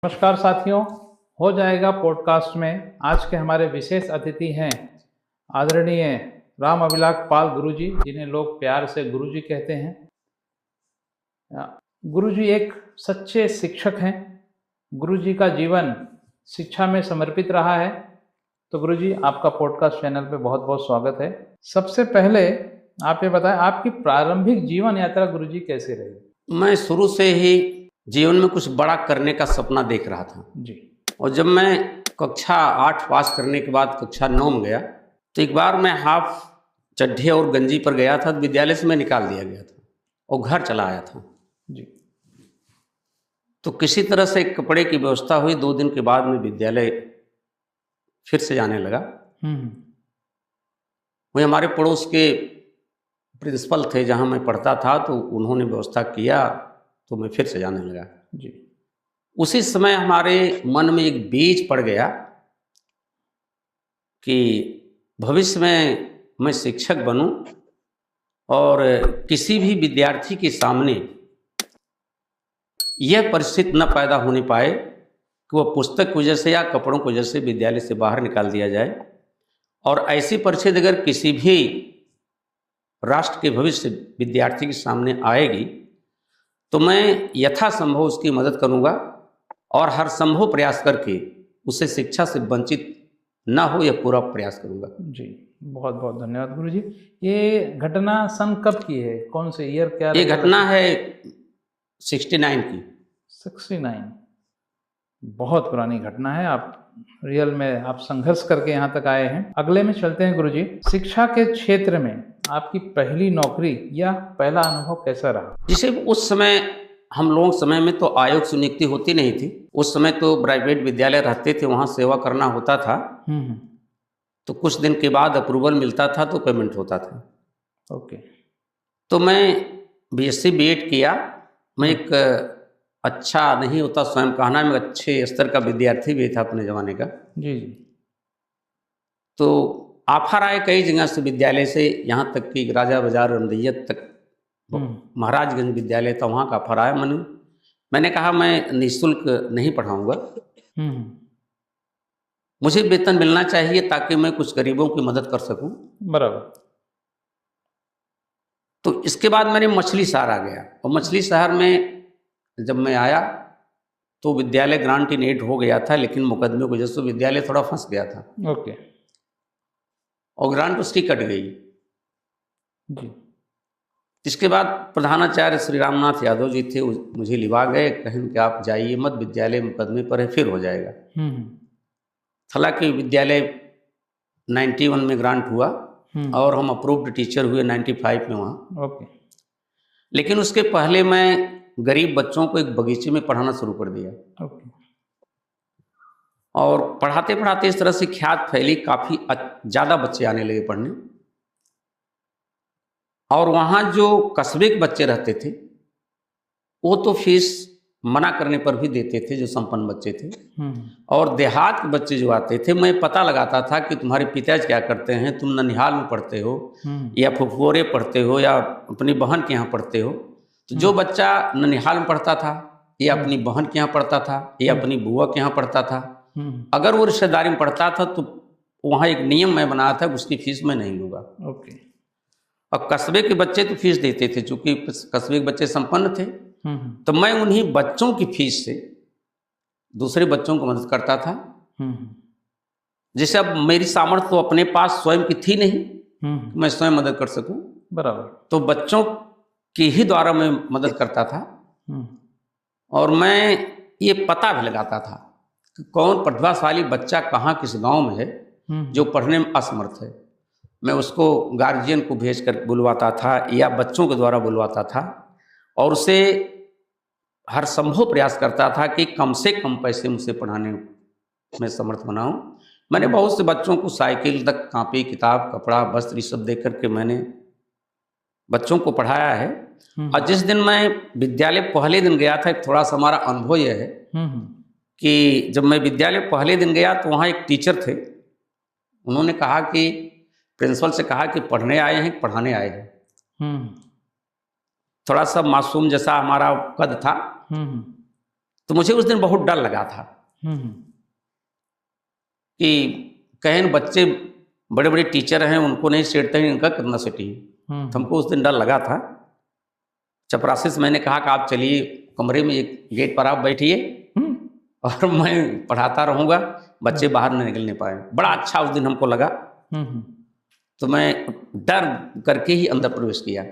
नमस्कार साथियों, हो जाएगा पॉडकास्ट में आज के हमारे विशेष अतिथि हैं आदरणीय राम अभिलाष पाल गुरुजी, जिन्हें लोग प्यार से गुरुजी कहते हैं। गुरुजी एक सच्चे शिक्षक हैं। गुरुजी का जीवन शिक्षा में समर्पित रहा है। तो गुरुजी, आपका पॉडकास्ट चैनल पे बहुत बहुत स्वागत है। सबसे पहले आप ये बताएं, आपकी प्रारंभिक जीवन यात्रा गुरुजी कैसे रही? मैं शुरू से ही जीवन में कुछ बड़ा करने का सपना देख रहा था जी। और जब मैं कक्षा 8 पास करने के बाद कक्षा 9 में गया तो एक बार मैं हाफ चड्ढे और गंजी पर गया था, तो विद्यालय से मैं निकाल दिया गया था और घर चला आया था। जी। तो किसी तरह से कपड़े की व्यवस्था हुई। 2 दिन के बाद मैं विद्यालय फिर से जाने लगा। वही हमारे पड़ोस के प्रिंसिपल थे जहाँ मैं पढ़ता था, तो उन्होंने व्यवस्था किया तो मैं फिर से जाने लगा। जी। उसी समय हमारे मन में एक बीज पड़ गया कि भविष्य में मैं शिक्षक बनूं और किसी भी विद्यार्थी के सामने यह परिस्थिति न पैदा होने पाए कि वह पुस्तक की वजह से या कपड़ों की वजह से विद्यालय से बाहर निकाल दिया जाए। और ऐसी परिस्थिति अगर किसी भी राष्ट्र के भविष्य विद्यार्थी के सामने आएगी तो मैं यथासंभव उसकी मदद करूंगा और हर संभव प्रयास करके उसे शिक्षा से वंचित ना हो यह पूरा प्रयास करूंगा। जी, बहुत बहुत धन्यवाद गुरुजी। ये घटना सन कब की है? कौन से ईयर क्या? ये घटना है 69 की। 69 बहुत पुरानी घटना है। आप रियल में आप संघर्ष करके यहाँ तक आए हैं। अगले में चलते हैं गुरुजी। शिक्षा के क्षेत्र में आपकी पहली नौकरी या पहला अनुभव कैसा रहा? जिसे उस समय हम लोग समय में तो आयोग से नियुक्ति होती नहीं थी। उस समय तो प्राइवेट विद्यालय रहते थे, वहाँ सेवा करना होता था। तो कुछ दिन के बाद अप्रूवल मिलता था तो पेमेंट होता था। ओके। तो मैं बीएससी बीएड किया। मैं एक अच्छा नहीं होता स्वयं कहना, मैं अच्छे स्तर का विद्यार्थी भी था अपने ज़माने का। जी जी। तो ऑफर आए कई जगह से विद्यालय से, यहाँ तक कि राजा बाजार रमदैया तक महाराजगंज विद्यालय था, वहाँ का ऑफर आया। मैंने कहा मैं निःशुल्क नहीं पढ़ाऊँगा, मुझे वेतन मिलना चाहिए ताकि मैं कुछ गरीबों की मदद कर सकूं। बराबर। तो इसके बाद मैंने मछली शहर आ गया और मछली शहर में जब मैं आया तो विद्यालय ग्रांट इन एड हो गया था, लेकिन मुकदमे की वजह से विद्यालय थोड़ा फंस गया था। ओके। और ग्रांट उसकी कट गई। जी। इसके बाद प्रधानाचार्य श्री रामनाथ यादव जी थे, मुझे लिवा गए, कहें कि आप जाइए मत, विद्यालय मुकदमे पर है, फिर हो जाएगा। हालांकि विद्यालय 91 में ग्रांट हुआ और हम अप्रूव्ड टीचर हुए 95 में वहाँ। ओके। लेकिन उसके पहले मैं गरीब बच्चों को एक बगीचे में पढ़ाना शुरू कर दिया। ओके। और पढ़ाते पढ़ाते इस तरह से ख्यात फैली, काफ़ी ज़्यादा बच्चे आने लगे पढ़ने। और वहाँ जो कस्बे के बच्चे रहते थे वो तो फीस मना करने पर भी देते थे, जो संपन्न बच्चे थे। और देहात के बच्चे जो आते थे, मैं पता लगाता था कि तुम्हारे पिताजी क्या करते हैं, तुम ननिहाल में पढ़ते हो या फुफुरे पढ़ते हो या अपनी बहन के यहाँ पढ़ते हो। तो जो बच्चा ननिहाल में पढ़ता था या अपनी बहन के यहाँ पढ़ता था या अपनी बुआ के यहाँ पढ़ता था, अगर वो रिश्तेदारी में पढ़ता था तो वहाँ एक नियम मैं बनाया था, उसकी फीस मैं नहीं लूँगा। ओके। और कस्बे के बच्चे तो फीस देते थे, चूँकि कस्बे के बच्चे संपन्न थे, तो मैं उन्हीं बच्चों की फीस से दूसरे बच्चों को मदद करता था। जैसे अब मेरी सामर्थ्य तो अपने पास स्वयं की थी नहीं, मैं स्वयं मदद कर सकूं। बराबर। तो बच्चों के ही द्वारा मैं मदद करता था। और मैं ये पता भी लगाता था कि कौन प्रतिभाशाली बच्चा कहाँ किस गांव में है जो पढ़ने में असमर्थ है। मैं उसको गार्जियन को भेज कर बुलवाता था या बच्चों के द्वारा बुलवाता था और उसे हर संभव प्रयास करता था कि कम से कम पैसे मुझसे पढ़ाने में समर्थ बनाऊं। मैंने बहुत से बच्चों को साइकिल तक, कापी किताब कपड़ा वस्त्र ये सब देकर के मैंने बच्चों को पढ़ाया है। और जिस दिन मैं विद्यालय पहले दिन गया था, थोड़ा सा हमारा अनुभव यह है कि जब मैं विद्यालय पहले दिन गया तो वहाँ एक टीचर थे, उन्होंने कहा कि प्रिंसिपल से कहा कि पढ़ने आए हैं पढ़ाने आए हैं। थोड़ा सा मासूम जैसा हमारा कद था, तो मुझे उस दिन बहुत डर लगा था कि कहीं बच्चे बड़े बड़े टीचर हैं, उनको नहीं सेटते हैं, इनका कितना सेटी। तो हमको उस दिन डर लगा था। चपरासी से मैंने कहा कि आप चलिए कमरे में, एक गेट पर आप बैठिए और मैं पढ़ाता रहूँगा, बच्चे बाहर नहीं निकलने पाए। बड़ा अच्छा उस दिन हमको लगा। तो मैं डर करके ही अंदर प्रवेश किया,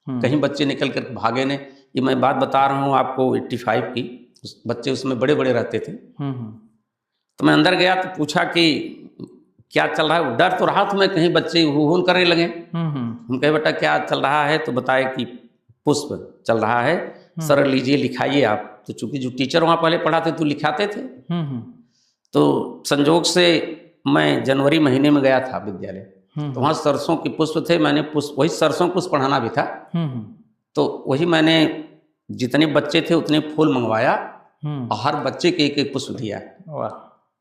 कहीं बच्चे निकल कर भागे नहीं। ये मैं बात बता रहा हूँ आपको 85 की। बच्चे उसमें बड़े बड़े रहते थे। तो मैं अंदर गया तो पूछा कि क्या चल रहा है। डर तो रहा, तो मैं कहीं बच्चे हुन करने लगे। हम कहे बेटा क्या चल रहा है, तो बताए कि पुष्प चल रहा है, सर लीजिए लिखाइए आप। तो चूंकि जो टीचर वहाँ पहले पढ़ाते तो लिखाते थे। तो संजोग से मैं जनवरी महीने में गया था विद्यालय, तो वहाँ सरसों के पुष्प थे। मैंने पुष्प, वही सरसों पुष्प पढ़ाना भी था, तो वही मैंने जितने बच्चे थे उतने फूल मंगवाया और हर बच्चे के एक एक पुष्प दिया।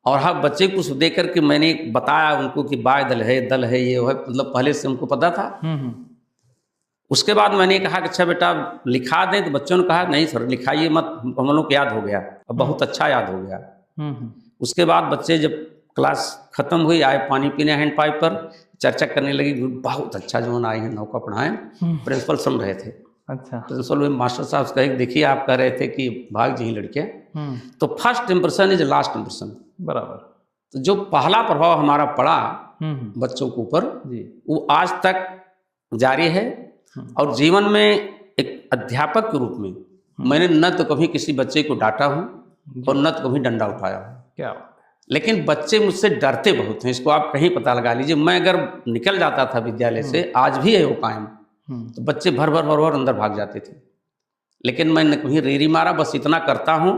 और हर बच्चे को पुष्प दे करके मैंने बताया उनको कि बाय दल है, दल है, ये है, मतलब पहले से उनको पता था। उसके बाद मैंने कहा कि अच्छा बेटा लिखा दें, तो बच्चों ने कहा नहीं सर लिखाइए मत, हम लोग को याद हो गया। अब बहुत अच्छा याद हो गया। उसके बाद बच्चे जब क्लास खत्म हुई, आए पानी पीने हैंड पाइप पर, चर्चा करने लगी, बहुत अच्छा जो आए हैं नौका पढ़ाएं। प्रिंसिपल सुन रहे थे। अच्छा। प्रिंसिपल मास्टर साहब कहे देखिए आप कह रहे थे कि भाग जी लड़के, तो first impression is last impression. बराबर। तो जो पहला प्रभाव हमारा पड़ा बच्चों के ऊपर, वो आज तक जारी है। और जीवन में एक अध्यापक के रूप में मैंने न तो कभी किसी बच्चे को डांटा हूँ और न तो कभी डंडा उठाया हूँ। क्या? लेकिन बच्चे मुझसे डरते बहुत हैं, इसको आप कहीं पता लगा लीजिए। मैं अगर निकल जाता था विद्यालय से, आज भी है वो कायम, तो बच्चे भर भर अंदर भाग जाते थे। लेकिन मैं न कहीं रेरी मारा, बस इतना करता हूँ,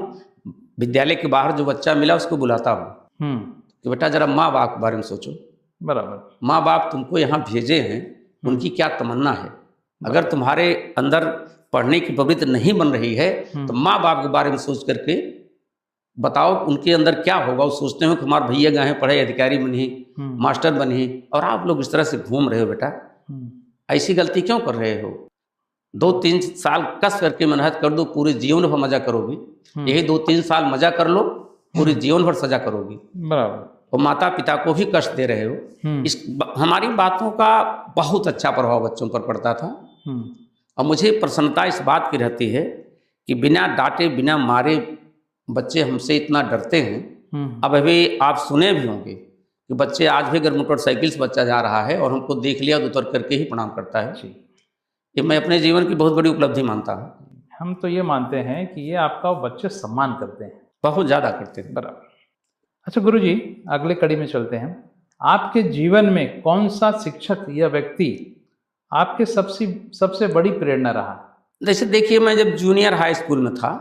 विद्यालय के बाहर जो बच्चा मिला उसको बुलाता हूँ कि बेटा जरा माँ बाप के बारे में सोचो। बराबर। माँ बाप तुमको यहाँ भेजे हैं, उनकी क्या तमन्ना है। अगर तुम्हारे अंदर पढ़ने की प्रवृत्ति नहीं बन रही है, तो माँ बाप के बारे में सोच करके बताओ उनके अंदर क्या होगा। वो सोचते हो कि हमारे भैया गए हैं पढ़े, अधिकारी बने, मास्टर बने, और आप लोग इस तरह से घूम रहे हो। बेटा ऐसी गलती क्यों कर रहे हो? 2-3 साल कस करके मेहनत कर दो, पूरे जीवन भर मजा करोगे। यही 2-3 साल मजा कर लो, पूरे जीवन भर सजा करोगे। बराबर। और माता पिता को भी कष्ट दे रहे हो। इस हमारी बातों का बहुत अच्छा प्रभाव बच्चों पर पड़ता था। और मुझे प्रसन्नता इस बात की रहती है कि बिना डांटे बिना मारे बच्चे हमसे इतना डरते हैं। अब अभी आप सुने भी होंगे कि बच्चे आज भी अगर मोटरसाइकिल से बच्चा जा रहा है और हमको देख लिया तो उतर करके ही प्रणाम करता है। ये मैं अपने जीवन की बहुत बड़ी उपलब्धि मानता हूँ। हम तो ये मानते हैं कि ये आपका बच्चे सम्मान करते हैं, बहुत ज़्यादा करते हैं। बराबर। अच्छा गुरुजी, अगले कड़ी में चलते हैं। आपके जीवन में कौन सा शिक्षक या व्यक्ति आपके सबसे बड़ी प्रेरणा रहा? जैसे देखिए, मैं जब जूनियर हाई स्कूल में था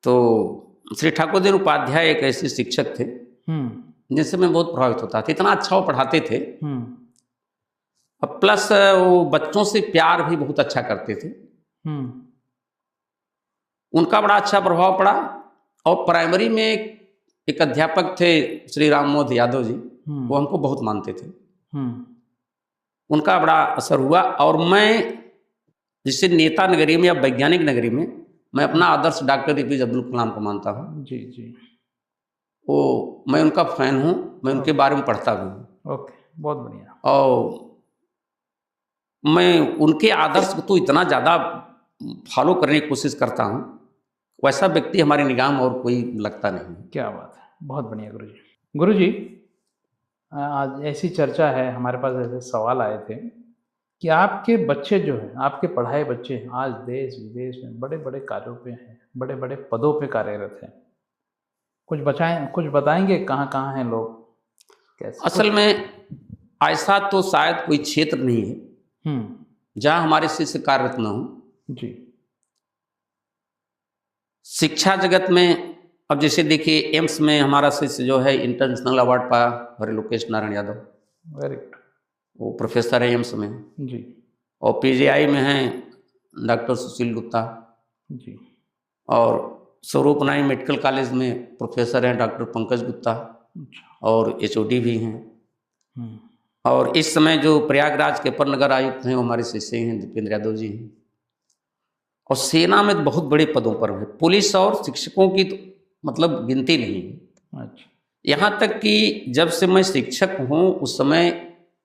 तो श्री ठाकुर दीन उपाध्याय एक ऐसे शिक्षक थे जिनसे मैं बहुत प्रभावित होता था। इतना अच्छा वो पढ़ाते थे, और प्लस वो बच्चों से प्यार भी बहुत अच्छा करते थे। उनका बड़ा अच्छा प्रभाव पड़ा। और प्राइमरी में एक अध्यापक थे श्री राम मोहन यादव जी, वो हमको बहुत मानते थे। उनका बड़ा असर हुआ। और मैं जिसे नेता नगरी में या वैज्ञानिक नगरी में, मैं अपना आदर्श डॉक्टर APJ अब्दुल कलाम को मानता हूँ। जी जी। वो मैं उनका फैन हूँ, मैं उनके बारे में पढ़ता भी हूँ। ओके, बहुत बढ़िया। और मैं उनके आदर्श को तो इतना ज़्यादा फॉलो करने की कोशिश करता हूँ, वैसा व्यक्ति हमारी निगाह में और कोई लगता नहीं। क्या बात है, बहुत बढ़िया गुरुजी। गुरुजी, आज ऐसी चर्चा है, हमारे पास ऐसे सवाल आए थे कि आपके बच्चे जो हैं, आपके पढ़ाए बच्चे आज देश विदेश में बड़े बड़े कार्यों पे हैं, बड़े बड़े पदों पे कार्यरत हैं। कुछ बताएंगे कहाँ कहाँ हैं लोग, कैसे? असल में ऐसा तो शायद कोई क्षेत्र नहीं है जहाँ हमारे शिष्य कार्यरत न हो। जी। शिक्षा जगत में अब जैसे देखिए, एम्स में हमारा शिष्य जो है इंटरनेशनल अवार्ड पाया, हरिलोकेश नारायण यादव। Very good. वो प्रोफेसर है एम्स में जी। और PGI में हैं डॉक्टर सुशील गुप्ता जी। और स्वरूप नारायण मेडिकल कॉलेज में प्रोफेसर हैं डॉक्टर पंकज गुप्ता। और HOD भी हैं। और इस समय जो प्रयागराज के अपर नगर आयुक्त हैं वो हमारे शिष्य हैं, दीपेंद्र यादव जी हैं। और सेना में बहुत बड़े पदों पर हैं। पुलिस और शिक्षकों की तो मतलब गिनती नहीं है। अच्छा। यहाँ तक कि जब से मैं शिक्षक हूँ उस समय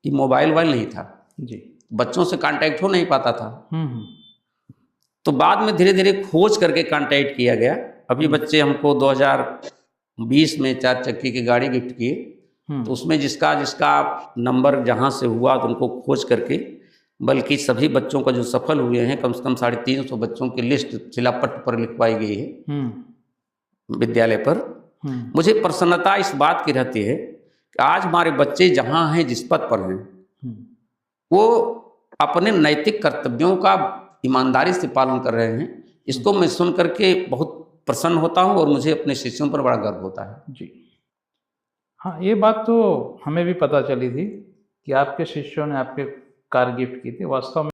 ये मोबाइल नहीं था जी। बच्चों से कांटेक्ट हो नहीं पाता था। हम्म। तो बाद में धीरे धीरे खोज करके कांटेक्ट किया गया। अभी बच्चे हमको 2020 में 4 चक्की की गाड़ी गिफ्ट किए, तो उसमें जिसका जिसका नंबर जहाँ से हुआ तो उनको खोज करके, बल्कि सभी बच्चों का जो सफल हुए हैं कम से कम 350 बच्चों की लिस्ट शिलापट्ट पर लिखवाई गई है विद्यालय पर। मुझे प्रसन्नता इस बात की रहती है कि आज हमारे बच्चे जहाँ हैं जिस पद पर हैं वो अपने नैतिक कर्तव्यों का ईमानदारी से पालन कर रहे हैं। इसको मैं सुन करके बहुत प्रसन्न होता हूँ और मुझे अपने शिष्यों पर बड़ा गर्व होता है। जी हाँ, ये बात तो हमें भी पता चली थी कि आपके शिष्यों ने आपके कार गिफ्ट की थी। वास्तव में